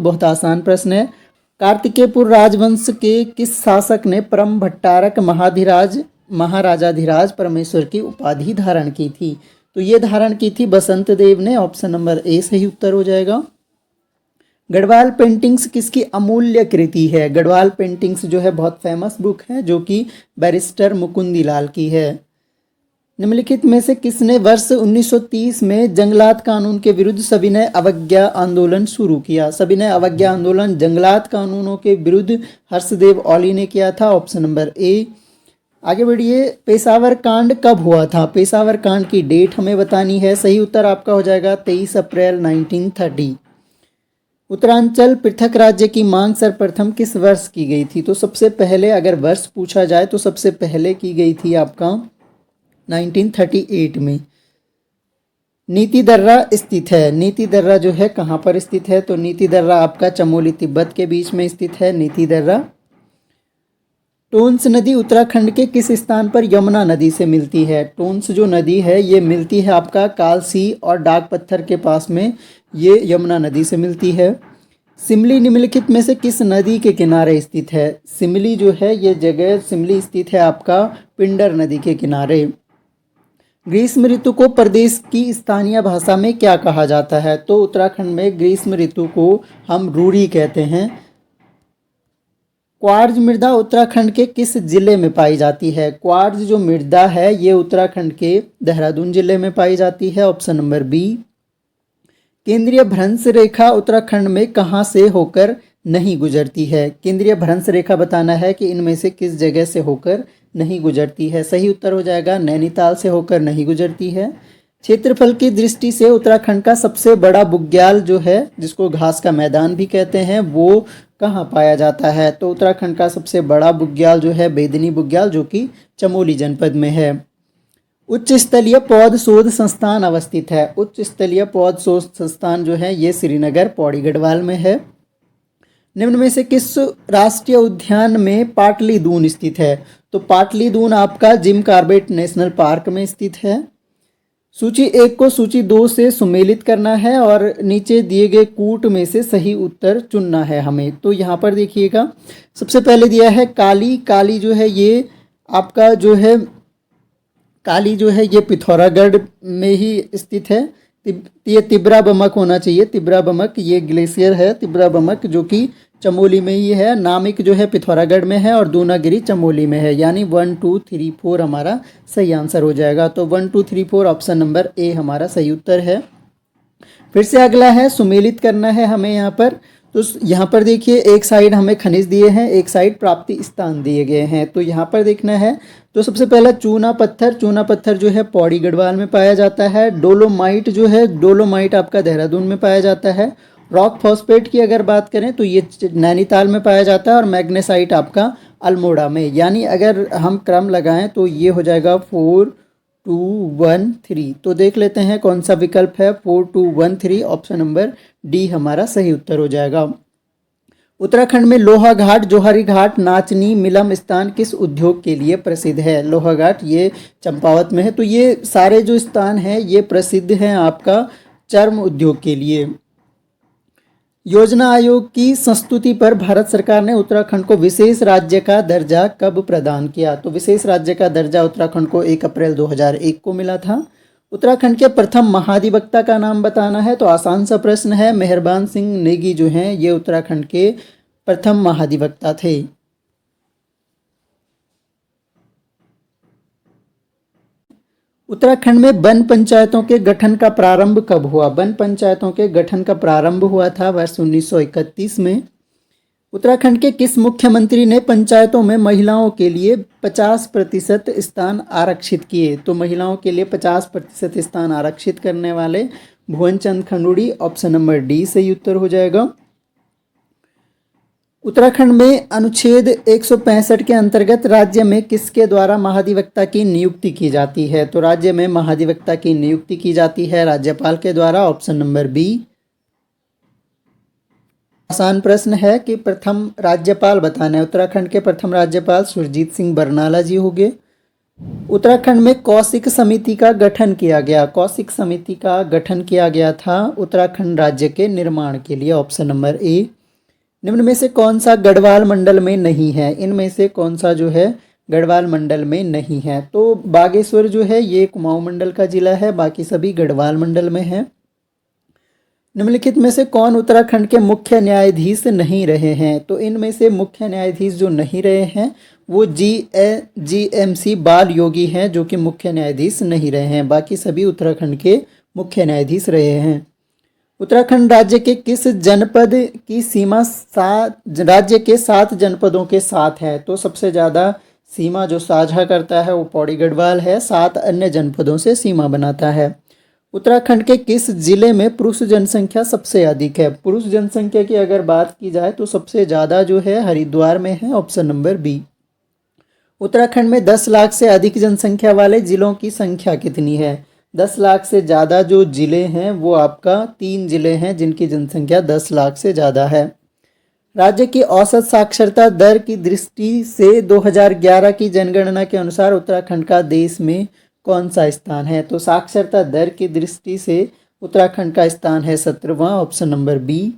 बहुत आसान प्रश्न है। कार्तिकेयपुर राजवंश के किस शासक ने परम भट्टारक महाराजाधिराज परमेश्वर की उपाधि धारण की थी? तो ये धारण की थी बसंत देव ने। ऑप्शन नंबर ए सही उत्तर हो जाएगा। गढ़वाल पेंटिंग्स किसकी अमूल्य कृति है? गढ़वाल पेंटिंग्स जो है बहुत फेमस बुक है, जो कि बैरिस्टर मुकुंदीलाल की है। निम्नलिखित में से किसने वर्ष 1930 में जंगलात कानून के विरुद्ध सविनय अवज्ञा आंदोलन शुरू किया? सविनय अवज्ञा आंदोलन जंगलात कानूनों के विरुद्ध हर्षदेव औली ने किया था। Option number A. आगे बढ़िए। पेशावर कांड कब हुआ था? पेशावर कांड की डेट हमें बतानी है। सही उत्तर आपका हो जाएगा 23 अप्रैल 1930। उत्तरांचल पृथक राज्य की मांग सर्वप्रथम किस वर्ष की गई थी? तो सबसे पहले अगर वर्ष पूछा जाए तो सबसे पहले की गई थी आपका 1938 में। नीति दर्रा स्थित है। नीति दर्रा जो है कहाँ पर स्थित है? तो नीति दर्रा आपका चमोली तिब्बत के बीच में स्थित है नीति दर्रा। टोंस नदी उत्तराखंड के किस स्थान पर यमुना नदी से मिलती है? टोंस जो नदी है ये मिलती है आपका कालसी और डाक पत्थर के पास में, ये यमुना नदी से मिलती है। सिमली निम्नलिखित में से किस नदी के किनारे स्थित है? सिमली जो है ये जगह सिमली स्थित है आपका पिंडर नदी के किनारे। ग्रीष्म ऋतु को प्रदेश की स्थानीय भाषा में क्या कहा जाता है? तो उत्तराखंड में ग्रीष्म ऋतु को हम रूढ़ी कहते हैं। क्वार्ज मृदा उत्तराखंड के किस जिले में पाई जाती है? क्वार्ज जो मृदा है ये उत्तराखंड के देहरादून जिले में पाई जाती है। Option number B. केंद्रीय भ्रंश रेखा उत्तराखंड में कहाँ से होकर नहीं गुजरती है? केंद्रीय भ्रंश रेखा बताना है कि इनमें से किस जगह से होकर नहीं गुजरती है। सही उत्तर हो जाएगा नैनीताल से होकर नहीं गुजरती है। क्षेत्रफल की दृष्टि से उत्तराखंड का सबसे बड़ा बुग्याल जो है, जिसको घास का मैदान भी कहते हैं, वो कहाँ पाया जाता है? तो उत्तराखंड का सबसे बड़ा बुग्याल जो है बेदनी बुग्याल, जो कि चमोली जनपद में है। उच्च स्तरीय पौध शोध संस्थान अवस्थित है। उच्च स्तरीय पौध शोध संस्थान जो है ये श्रीनगर पौड़ी गढ़वाल में है। निम्न में से किस राष्ट्रीय उद्यान में पाटली दून स्थित है? तो पाटली दून आपका जिम कॉर्बेट नेशनल पार्क में स्थित है। सूची 1 को सूची 2 से सुमेलित करना है और नीचे दिए गए कूट में से सही उत्तर चुनना है हमें। तो यहाँ पर देखिएगा, सबसे पहले दिया है काली। काली जो है ये आपका जो है काली जो है ये पिथौरागढ़ में ही स्थित है। ये तिब्रा बमक होना चाहिए। तिब्रा बमक ये ग्लेशियर है तिब्रा बमक, जो कि चमोली में ही है। नामिक जो है पिथौरागढ़ में है और दूनागिरी चमोली में है। यानी 1 2 3 4 हमारा सही आंसर हो जाएगा। तो 1 2 3 4 ऑप्शन नंबर ए हमारा सही उत्तर है। फिर से अगला है सुमेलित करना है हमें यहाँ पर। तो यहाँ पर देखिए, एक साइड हमें खनिज दिए हैं, एक साइड प्राप्ति स्थान दिए गए हैं। तो यहाँ पर देखना है, तो सबसे पहला चूना पत्थर। चूना पत्थर जो है पौड़ी गढ़वाल में पाया जाता है। डोलोमाइट जो है, डोलोमाइट आपका देहरादून में पाया जाता है। रॉक फॉस्फेट की अगर बात करें तो ये नैनीताल में पाया जाता है। और मैग्नेसाइट आपका अल्मोड़ा में। यानी अगर हम क्रम लगाएं तो ये हो जाएगा 4 2 1 3। तो देख लेते हैं कौन सा विकल्प है। 4 2 1 3 ऑप्शन नंबर डी हमारा सही उत्तर हो जाएगा। उत्तराखंड में लोहा घाट, जोहारी घाट, नाचनी, मिलम स्थान किस उद्योग के लिए प्रसिद्ध है? लोहा घाट ये चंपावत में है। तो ये सारे जो स्थान हैं ये प्रसिद्ध हैं आपका चर्म उद्योग के लिए। योजना आयोग की संस्तुति पर भारत सरकार ने उत्तराखंड को विशेष राज्य का दर्जा कब प्रदान किया? तो विशेष राज्य का दर्जा उत्तराखंड को 1 अप्रैल 2001 को मिला था। उत्तराखंड के प्रथम महाधिवक्ता का नाम बताना है। तो आसान सा प्रश्न है, मेहरबान सिंह नेगी जो हैं ये उत्तराखंड के प्रथम महाधिवक्ता थे। उत्तराखंड में वन पंचायतों के गठन का प्रारंभ कब हुआ? वन पंचायतों के गठन का प्रारंभ हुआ था वर्ष 1931 में। उत्तराखंड के किस मुख्यमंत्री ने पंचायतों में महिलाओं के लिए 50% स्थान आरक्षित किए? तो महिलाओं के लिए 50% स्थान आरक्षित करने वाले भुवन चंद खंडूड़ी। ऑप्शन नंबर डी सही उत्तर हो जाएगा। उत्तराखंड में अनुच्छेद 165 के अंतर्गत राज्य में किसके द्वारा महाधिवक्ता की नियुक्ति की जाती है? तो राज्य में महाधिवक्ता की नियुक्ति की जाती है राज्यपाल के द्वारा। Option number B. आसान प्रश्न है कि प्रथम राज्यपाल बताना है। उत्तराखंड के प्रथम राज्यपाल सुरजीत सिंह बरनाला जी होंगे। उत्तराखंड में कौशिक समिति का गठन किया गया। कौशिक समिति का गठन किया गया था उत्तराखंड राज्य के निर्माण के लिए। Option number A. निम्न में से कौन सा गढ़वाल मंडल में नहीं है? इनमें से कौन सा जो है गढ़वाल मंडल में नहीं है? तो बागेश्वर जो है ये कुमाऊं मंडल का जिला है, बाकी सभी गढ़वाल मंडल में है। निम्नलिखित में से कौन उत्तराखंड के मुख्य न्यायाधीश नहीं रहे हैं? तो इनमें से मुख्य न्यायाधीश जो नहीं रहे हैं वो GMC बाल योगी हैं, जो कि मुख्य न्यायाधीश नहीं रहे हैं। बाकी सभी उत्तराखंड के मुख्य न्यायाधीश रहे हैं। उत्तराखंड राज्य के किस जनपद की सीमा राज्य के 7 जनपदों के साथ है? तो सबसे ज़्यादा सीमा जो साझा करता है वो पौड़ी गढ़वाल है, 7 अन्य जनपदों से सीमा बनाता है। उत्तराखंड के किस जिले में पुरुष जनसंख्या सबसे अधिक है? पुरुष जनसंख्या की अगर बात की जाए तो सबसे ज़्यादा जो है हरिद्वार में है। Option number B. उत्तराखंड में 10 लाख से अधिक जनसंख्या वाले जिलों की संख्या कितनी है? 10 लाख से ज़्यादा जो जिले हैं वो आपका 3 जिले हैं जिनकी जनसंख्या 10 लाख से ज़्यादा है। राज्य की औसत साक्षरता दर की दृष्टि से 2011 की जनगणना के अनुसार उत्तराखंड का देश में कौन सा स्थान है? तो साक्षरता दर की दृष्टि से उत्तराखंड का स्थान है 17वां। Option number B.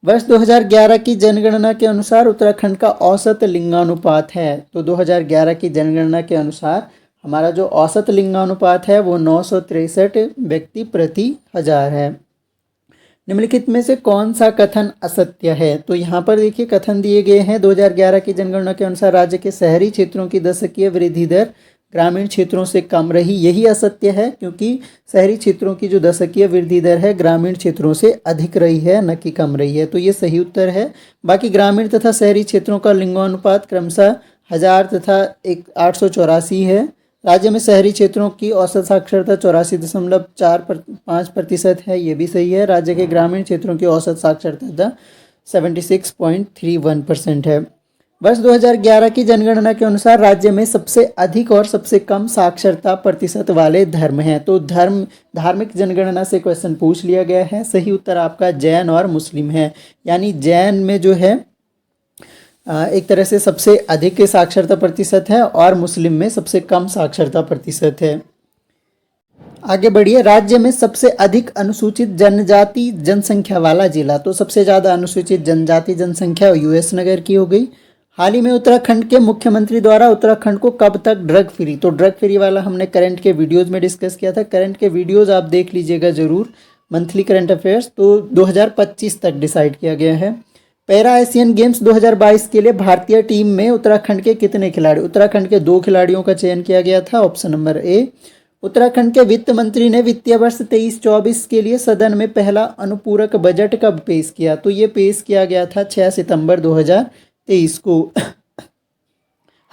वर्ष 2011 की जनगणना के अनुसार उत्तराखंड का औसत लिंगानुपात है। तो 2011 की जनगणना के अनुसार हमारा जो औसत लिंगानुपात है वो 963 व्यक्ति प्रति 1000 है। निम्नलिखित में से कौन सा कथन असत्य है? तो यहाँ पर देखिए कथन दिए गए हैं। 2011 की जनगणना के अनुसार राज्य के शहरी क्षेत्रों की दशकीय वृद्धि दर ग्रामीण क्षेत्रों से कम रही। यही असत्य है, क्योंकि शहरी क्षेत्रों की जो दशकीय वृद्धि दर है ग्रामीण क्षेत्रों से अधिक रही है, न कि कम रही है। तो ये सही उत्तर है। बाकी ग्रामीण तथा शहरी क्षेत्रों का लिंगानुपात क्रमशः 1000 तथा 884 है। राज्य में शहरी क्षेत्रों की औसत साक्षरता 84.45% है, ये भी सही है। राज्य के ग्रामीण क्षेत्रों की औसत साक्षरता 76.31% है। वर्ष 2011 की जनगणना के अनुसार राज्य में सबसे अधिक और सबसे कम साक्षरता प्रतिशत वाले धर्म हैं। तो धार्मिक जनगणना से क्वेश्चन पूछ लिया गया है। सही उत्तर आपका जैन और मुस्लिम है। यानी जैन में जो है एक तरह से सबसे अधिक साक्षरता प्रतिशत है और मुस्लिम में सबसे कम साक्षरता प्रतिशत है। आगे बढ़िए। राज्य में सबसे अधिक अनुसूचित जनजाति जनसंख्या वाला जिला। तो सबसे ज़्यादा अनुसूचित जनजाति जनसंख्या US नगर की हो गई। हाल ही में उत्तराखंड के मुख्यमंत्री द्वारा उत्तराखंड को कब तक ड्रग फ्री, तो ड्रग फ्री वाला हमने करंट के वीडियोज़ में डिस्कस किया था। करंट के वीडियोज़ आप देख लीजिएगा ज़रूर, मंथली करंट अफेयर्स। तो 2025 तक डिसाइड किया गया है। पैरा एशियन गेम्स 2022 के लिए भारतीय टीम में उत्तराखंड के कितने खिलाड़ी? उत्तराखंड के 2 खिलाड़ियों का चयन किया गया था। Option number A. उत्तराखंड के वित्त मंत्री ने वित्तीय वर्ष 23-24 के लिए सदन में पहला अनुपूरक बजट कब पेश किया? तो ये पेश किया गया था 6 सितंबर 2023 को।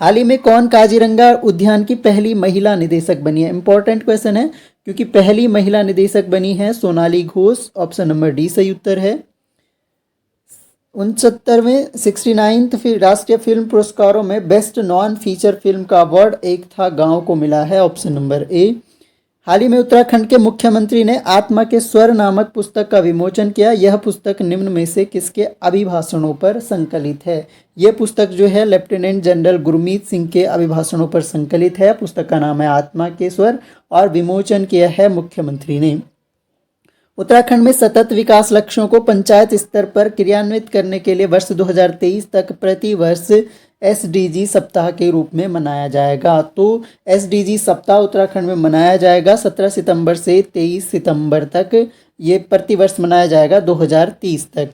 हाल ही में कौन काजीरंगा उद्यान की पहली महिला निदेशक बनी है? इंपॉर्टेंट क्वेश्चन है, क्योंकि पहली महिला निदेशक बनी है Sonali Ghosh. Option number D सही उत्तर है। 69वें 69th राष्ट्रीय फिल्म पुरस्कारों में बेस्ट नॉन फीचर फिल्म का अवार्ड एक था गांव को मिला है। Option number A. हाल ही में उत्तराखंड के मुख्यमंत्री ने आत्मा के स्वर नामक पुस्तक का विमोचन किया। यह पुस्तक निम्न में से किसके अभिभाषणों पर संकलित है? यह पुस्तक जो है लेफ्टिनेंट जनरल गुरमीत सिंह के अभिभाषणों पर संकलित है। पुस्तक का नाम है आत्मा के स्वर और विमोचन किया है मुख्यमंत्री ने। उत्तराखंड में सतत विकास लक्ष्यों को पंचायत स्तर पर क्रियान्वित करने के लिए वर्ष 2023 तक प्रति वर्ष SDG सप्ताह के रूप में मनाया जाएगा। तो SDG सप्ताह उत्तराखंड में मनाया जाएगा 17 सितंबर से 23 सितंबर तक। ये प्रतिवर्ष मनाया जाएगा 2030 तक।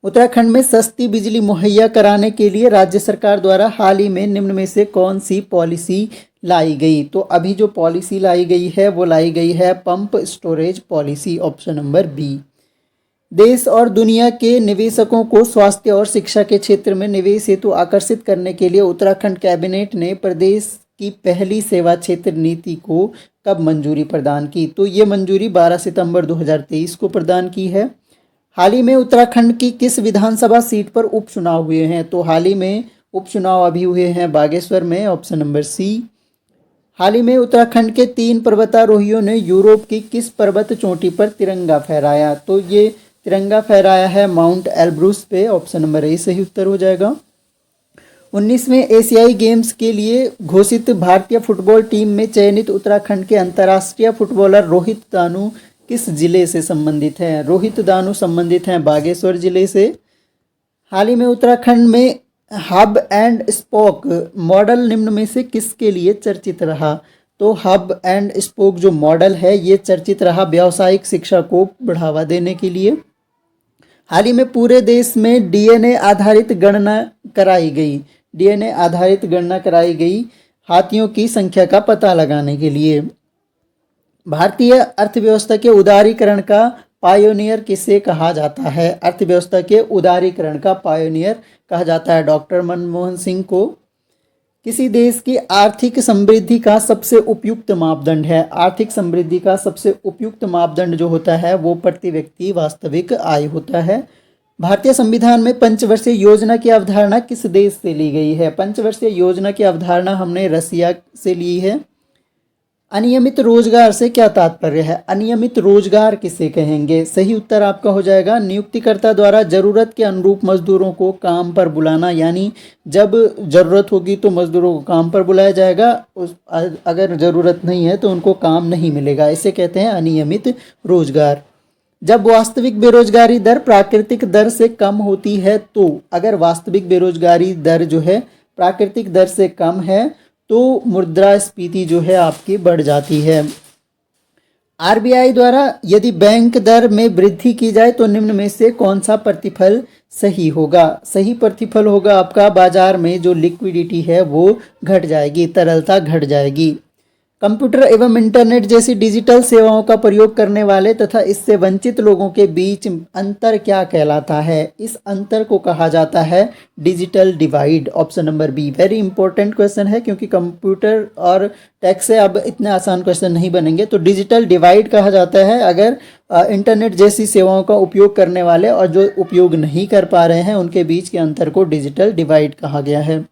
उत्तराखंड में सस्ती बिजली मुहैया कराने के लिए राज्य सरकार द्वारा हाल ही में निम्न में से कौन सी पॉलिसी लाई गई? तो अभी जो पॉलिसी लाई गई है वो लाई गई है pump storage policy. Option number B. देश और दुनिया के निवेशकों को स्वास्थ्य और शिक्षा के क्षेत्र में निवेश हेतु आकर्षित करने के लिए उत्तराखंड कैबिनेट ने प्रदेश की पहली सेवा क्षेत्र नीति को कब मंजूरी प्रदान की? तो ये मंजूरी 12 सितंबर 2023 को प्रदान की है। हाल ही में उत्तराखंड की किस विधानसभा सीट पर उपचुनाव हुए हैं? तो हाल ही में उपचुनाव अभी हुए हैं बागेश्वर में। Option number C. हाल ही में उत्तराखंड के 3 पर्वतारोहियों ने यूरोप की किस पर्वत चोटी पर तिरंगा फहराया? तो ये तिरंगा फहराया है माउंट एल्ब्रूस पे। ऑप्शन नंबर ए सही उत्तर हो जाएगा। 19वें एशियाई गेम्स के लिए घोषित भारतीय फुटबॉल टीम में चयनित उत्तराखंड के अंतर्राष्ट्रीय फुटबॉलर रोहित दानू किस जिले से संबंधित हैं? रोहित दानू संबंधित हैं बागेश्वर जिले से। हाल ही में उत्तराखंड में हब एंड स्पोक मॉडल निम्न में से किसके लिए चर्चित रहा? तो हब एंड स्पोक जो मॉडल है ये चर्चित रहा व्यावसायिक शिक्षा को बढ़ावा देने के लिए। हाल ही में पूरे देश में डीएनए आधारित गणना कराई गई। डीएनए आधारित गणना कराई गई हाथियों की संख्या का पता लगाने के लिए। भारतीय अर्थव्यवस्था के उदारीकरण का पायोनियर किसे कहा जाता है? अर्थव्यवस्था के उदारीकरण का पायोनियर कहा जाता है डॉक्टर मनमोहन सिंह को। किसी देश की आर्थिक समृद्धि का सबसे उपयुक्त मापदंड है? आर्थिक समृद्धि का सबसे उपयुक्त मापदंड जो होता है वो प्रति व्यक्ति वास्तविक आय होता है। भारतीय संविधान में पंचवर्षीय योजना की अवधारणा किस देश से ली गई है? पंचवर्षीय योजना की अवधारणा हमने रसिया से ली है। अनियमित रोजगार से क्या तात्पर्य है? अनियमित रोजगार किसे कहेंगे? सही उत्तर आपका हो जाएगा नियुक्तिकर्ता द्वारा जरूरत के अनुरूप मजदूरों को काम पर बुलाना, यानी जब जरूरत होगी तो मजदूरों को काम पर बुलाया जाएगा, अगर जरूरत नहीं है तो उनको काम नहीं मिलेगा। इसे कहते हैं अनियमित रोजगार। जब वास्तविक बेरोजगारी दर प्राकृतिक दर से कम होती है तो, अगर वास्तविक बेरोजगारी दर जो है प्राकृतिक दर से कम है तो मुद्रास्फीति जो है आपकी बढ़ जाती है। आरबीआई द्वारा यदि बैंक दर में वृद्धि की जाए तो निम्न में से कौन सा प्रतिफल सही होगा? सही प्रतिफल होगा आपका बाजार में जो लिक्विडिटी है वो घट जाएगी, तरलता घट जाएगी। कंप्यूटर एवं इंटरनेट जैसी डिजिटल सेवाओं का प्रयोग करने वाले तथा इससे वंचित लोगों के बीच अंतर क्या कहलाता है? इस अंतर को कहा जाता है digital divide. Option number be very important question है, क्योंकि कंप्यूटर और टेक से अब इतने आसान क्वेश्चन नहीं बनेंगे। तो डिजिटल डिवाइड कहा जाता है अगर इंटरनेट जैसी सेवाओं का उपयोग करने वाले और जो उपयोग नहीं कर पा रहे हैं उनके बीच के अंतर को डिजिटल डिवाइड कहा गया है।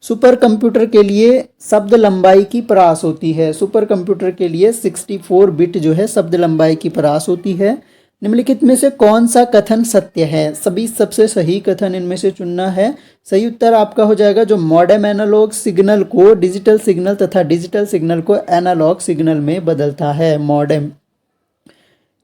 सुपर कंप्यूटर के लिए शब्द लंबाई की परास होती है। सुपर कंप्यूटर के लिए 64 बिट जो है शब्द लंबाई की परास होती है। निम्नलिखित में से कौन सा कथन सत्य है? सभी सबसे सही कथन इनमें से चुनना है। सही उत्तर आपका हो जाएगा जो मॉडेम एनालॉग सिग्नल को डिजिटल सिग्नल तथा डिजिटल सिग्नल को एनालॉग सिग्नल में बदलता है। मॉडेम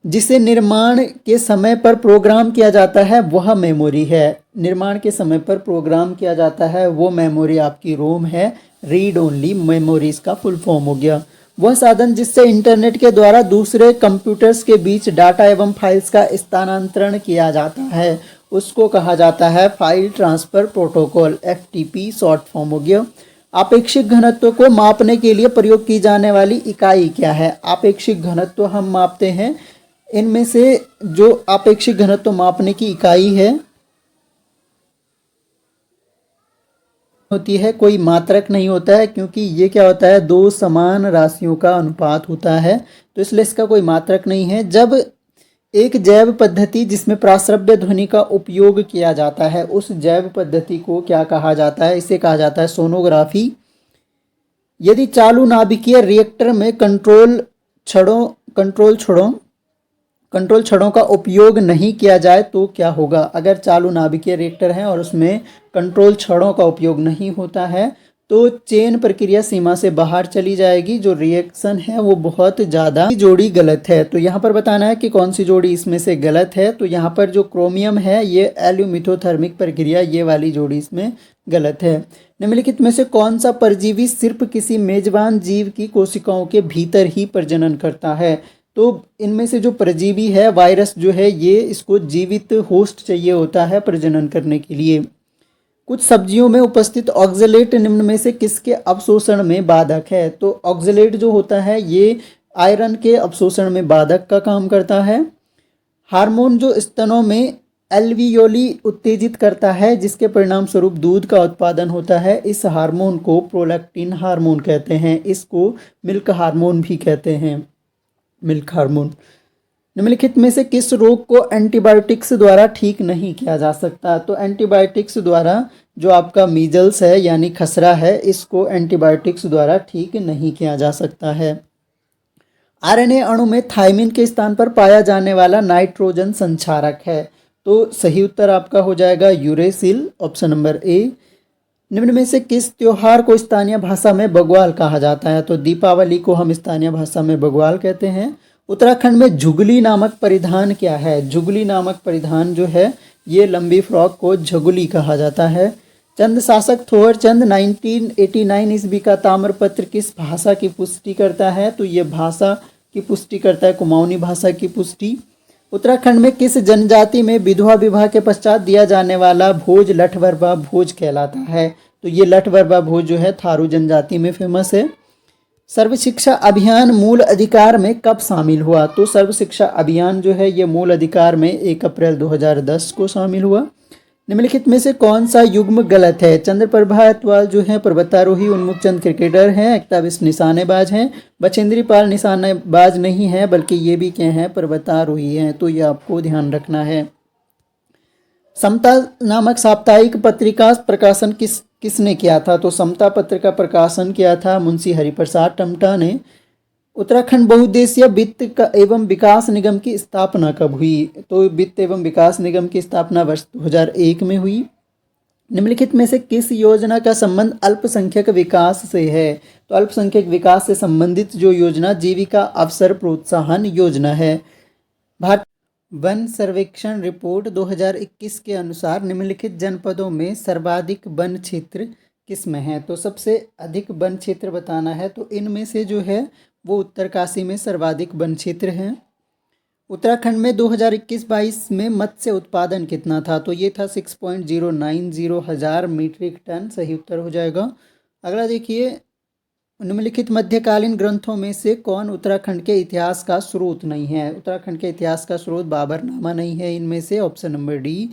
जिसे निर्माण के समय पर प्रोग्राम किया जाता है वह मेमोरी है। निर्माण के समय पर प्रोग्राम किया जाता है वो मेमोरी आपकी रोम है। रीड ओनली मेमोरी इसका फुल फॉर्म हो गया। वह साधन जिससे इंटरनेट के द्वारा दूसरे कंप्यूटर्स के बीच डाटा एवं फाइल्स का स्थानांतरण किया जाता है उसको कहा जाता है file transfer protocol, FTP short form हो गया। आपेक्षिक घनत्व को मापने के लिए प्रयोग की जाने वाली इकाई क्या है? आपेक्षिक घनत्व हम मापते हैं, इनमें से जो आपेक्षिक घनत्व मापने की इकाई है होती है, कोई मात्रक नहीं होता है, क्योंकि ये क्या होता है दो समान राशियों का अनुपात होता है, तो इसलिए इसका कोई मात्रक नहीं है। जब एक जैव पद्धति जिसमें प्राश्रव्य ध्वनि का उपयोग किया जाता है उस जैव पद्धति को क्या कहा जाता है? इसे कहा जाता है सोनोग्राफी। यदि चालू नाभिकीय रिएक्टर में कंट्रोल छड़ों का उपयोग नहीं किया जाए तो क्या होगा? अगर चालू नाभिकीय रिएक्टर है और उसमें कंट्रोल छड़ों का उपयोग नहीं होता है तो चेन प्रक्रिया सीमा से बाहर चली जाएगी, जो रिएक्शन है वो बहुत ज़्यादा जोड़ी गलत है। तो यहाँ पर बताना है कि कौन सी जोड़ी इसमें से गलत है। तो यहाँ पर जो क्रोमियम है ये एल्यूमिथोथर्मिक प्रक्रिया, ये वाली जोड़ी इसमें गलत है। निम्नलिखित में से कौन सा परजीवी सिर्फ किसी मेजबान जीव की कोशिकाओं के भीतर ही प्रजनन करता है? तो इनमें से जो परजीवी है वायरस जो है ये इसको जीवित होस्ट चाहिए होता है प्रजनन करने के लिए। कुछ सब्जियों में उपस्थित ऑक्जेलेट निम्न में से किसके अवशोषण में बाधक है? तो ऑक्जेलेट जो होता है ये आयरन के अवशोषण में बाधक का काम करता है। हार्मोन जो स्तनों में एल्वियोली उत्तेजित करता है जिसके परिणाम स्वरूप दूध का उत्पादन होता है, इस हार्मोन को प्रोलैक्टिन हार्मोन कहते हैं। इसको मिल्क हार्मोन भी कहते हैं, मिल्क हार्मोन। निम्नलिखित में से किस रोग को एंटीबायोटिक्स द्वारा ठीक नहीं किया जा सकता? तो एंटीबायोटिक्स द्वारा जो आपका मीजल्स है यानी खसरा है, इसको एंटीबायोटिक्स द्वारा ठीक नहीं किया जा सकता है। आरएनए अणु में थायमिन के स्थान पर पाया जाने वाला नाइट्रोजन संचारक है। तो सही उत्तर आपका हो जाएगा यूरेसिल, ऑप्शन नंबर ए। निम्न में से किस त्योहार को स्थानीय भाषा में बग्वाल कहा जाता है? तो दीपावली को हम स्थानीय भाषा में बग्वाल कहते हैं। उत्तराखंड में झुगली नामक परिधान क्या है? झुगली नामक परिधान जो है ये लंबी फ्रॉक को झगुली कहा जाता है। चंद शासक थोर चंद 1989 ईस्वी का ताम्रपत्र किस भाषा की पुष्टि करता है? तो ये भाषा की पुष्टि करता है कुमाऊनी भाषा की पुष्टि। उत्तराखंड में किस जनजाति में विधवा विवाह के पश्चात दिया जाने वाला भोज लठबरबा भोज कहलाता है? तो ये लठबरबा भोज जो है थारू जनजाति में फेमस है। सर्व शिक्षा अभियान मूल अधिकार में कब शामिल हुआ? तो सर्व शिक्षा अभियान जो है ये मूल अधिकार में 1 अप्रैल 2010 को शामिल हुआ। निम्नलिखित में से कौन सा युग्म गलत है? चंद्रप्रभा अटवाल जो है पर्वतारोही उन्मुख चंद क्रिकेटर हैं, एकता बिष्ट निशानेबाज हैं, बचेंद्री पाल निशानेबाज नहीं है बल्कि ये भी क्या हैं पर्वतारोही हैं, तो ये आपको ध्यान रखना है। समता नामक साप्ताहिक पत्रिका प्रकाशन किसने किया था? तो समता पत्र का प्रकाशन किया था मुंशी हरिप्रसाद टमटा ने। उत्तराखंड बहुउद्देशीय वित्त एवं विकास निगम की स्थापना कब हुई? तो वित्त एवं विकास निगम की स्थापना वर्ष 2001 में हुई। निम्नलिखित में से किस योजना का संबंध अल्पसंख्यक विकास से है? तो अल्पसंख्यक विकास से संबंधित जो योजना जीविका अवसर प्रोत्साहन योजना है। भारत वन सर्वेक्षण रिपोर्ट 2021 के अनुसार निम्नलिखित जनपदों में सर्वाधिक वन क्षेत्र किस में है? तो सबसे अधिक वन क्षेत्र बताना है, तो इनमें से जो है वो उत्तरकाशी में सर्वाधिक वन क्षेत्र हैं। उत्तराखंड में 2021-22 में मत्स्य उत्पादन कितना था? तो ये था 6.090 हज़ार मीट्रिक टन, सही उत्तर हो जाएगा। अगला देखिए, निम्नलिखित मध्यकालीन ग्रंथों में से कौन उत्तराखंड के इतिहास का स्रोत नहीं है? उत्तराखंड के इतिहास का स्रोत बाबरनामा नहीं है इनमें से, ऑप्शन नंबर डी।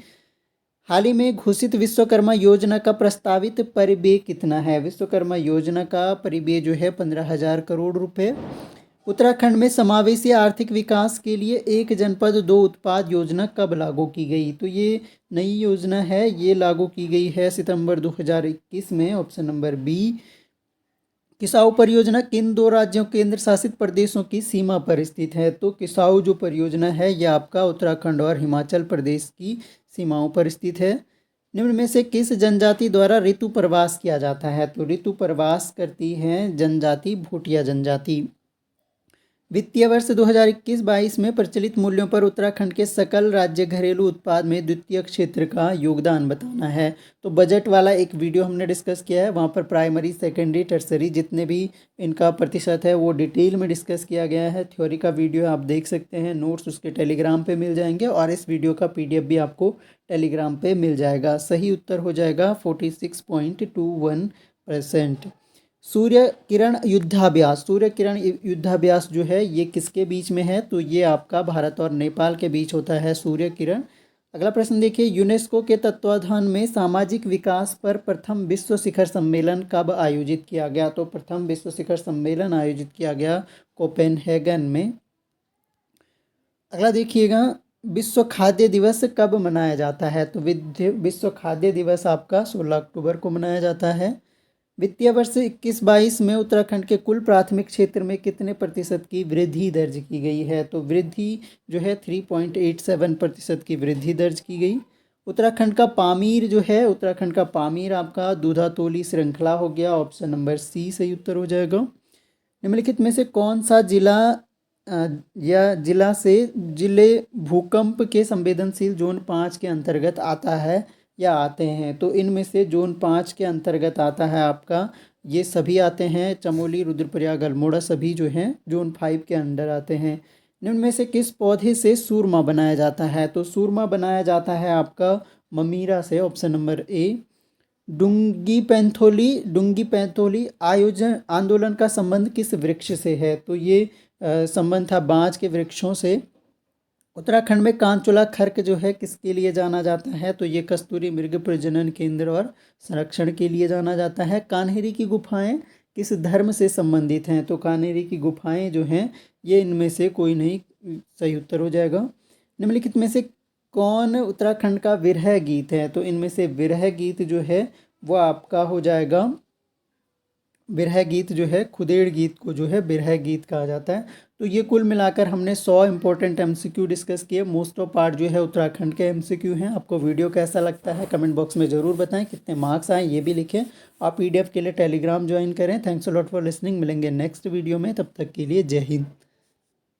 हाल ही में घोषित विश्वकर्मा योजना का प्रस्तावित परिव्यय कितना है? विश्वकर्मा योजना का परिव्यय जो है 15,000 करोड़ रुपए। उत्तराखंड में समावेशी आर्थिक विकास के लिए एक जनपद दो उत्पाद योजना कब लागू की गई? तो ये नई योजना है, ये लागू की गई है सितंबर 2021 में, ऑप्शन नंबर बी। किसाऊ परियोजना किन दो राज्यों केंद्र शासित प्रदेशों की सीमा पर स्थित है? तो किसाऊ जो परियोजना है यह आपका उत्तराखंड और हिमाचल प्रदेश की सीमाओं पर स्थित है। निम्न में से किस जनजाति द्वारा ऋतु प्रवास किया जाता है? तो ऋतु प्रवास करती है जनजाति भूटिया जनजाति। वित्तीय वर्ष 2021-22 में प्रचलित मूल्यों पर उत्तराखंड के सकल राज्य घरेलू उत्पाद में द्वितीय क्षेत्र का योगदान बताना है। तो बजट वाला एक वीडियो हमने डिस्कस किया है, वहाँ पर प्राइमरी सेकेंडरी टर्सरी जितने भी इनका प्रतिशत है वो डिटेल में डिस्कस किया गया है। थ्योरी का वीडियो आप देख सकते हैं, नोट्स उसके टेलीग्राम पे मिल जाएंगे और इस वीडियो का PDF भी आपको टेलीग्राम पे मिल जाएगा। सही उत्तर हो जाएगा 46.21%। सूर्य किरण युद्धाभ्यास, सूर्य किरण युद्धाभ्यास जो है ये किसके बीच में है? तो ये आपका भारत और नेपाल के बीच होता है सूर्य किरण। अगला प्रश्न देखिए, यूनेस्को के तत्वाधान में सामाजिक विकास पर प्रथम विश्व शिखर सम्मेलन कब आयोजित किया गया? तो प्रथम विश्व शिखर सम्मेलन आयोजित किया गया कोपेनहेगन में। अगला देखिएगा, विश्व खाद्य दिवस कब मनाया जाता है? तो विश्व खाद्य दिवस आपका 16 अक्टूबर को मनाया जाता है। वित्तीय वर्ष 21-22 में उत्तराखंड के कुल प्राथमिक क्षेत्र में कितने प्रतिशत की वृद्धि दर्ज की गई है? तो वृद्धि जो है 3.87% की वृद्धि दर्ज की गई। उत्तराखंड का पामीर जो है, उत्तराखंड का पामीर आपका दूधातोली श्रृंखला हो गया, ऑप्शन नंबर सी सही उत्तर हो जाएगा। निम्नलिखित में से कौन सा जिले भूकंप के संवेदनशील जोन 5 के अंतर्गत आता है या आते हैं? तो इनमें से जोन 5 के अंतर्गत आता है आपका, ये सभी आते हैं, चमोली रुद्रप्रयाग अल्मोड़ा सभी जो हैं जोन 5 के अंडर आते हैं। निम्न में से किस पौधे से सूरमा बनाया जाता है? तो सूरमा बनाया जाता है आपका ममीरा से, ऑप्शन नंबर ए। डुंगी पैंथोली आंदोलन का संबंध किस वृक्ष से है? तो ये संबंध था बांज के वृक्षों से। उत्तराखंड में कांचुला खर्क जो है किसके लिए जाना जाता है? तो ये कस्तूरी मृग प्रजनन केंद्र और संरक्षण के लिए जाना जाता है। कान्हेरी की गुफाएं किस धर्म से संबंधित हैं? तो कान्हेरी की गुफाएं जो हैं ये इनमें से कोई नहीं, सही उत्तर हो जाएगा। निम्नलिखित में से कौन उत्तराखंड का विरह गीत है? तो इनमें से विरह गीत जो है वो आपका हो जाएगा, विरह गीत जो है खुदेड़ गीत को जो है विरह गीत कहा जाता है। तो ये कुल मिलाकर हमने 100 इंपॉर्टेंट एमसीक्यू डिस्कस किए। मोस्ट ऑफ पार्ट जो है उत्तराखंड के एमसीक्यू हैं। आपको वीडियो कैसा लगता है कमेंट बॉक्स में ज़रूर बताएं। कितने मार्क्स आए ये भी लिखें। आप पीडीएफ के लिए टेलीग्राम ज्वाइन करें। Thanks a lot for listening. मिलेंगे नेक्स्ट वीडियो में, तब तक के लिए जय हिंद।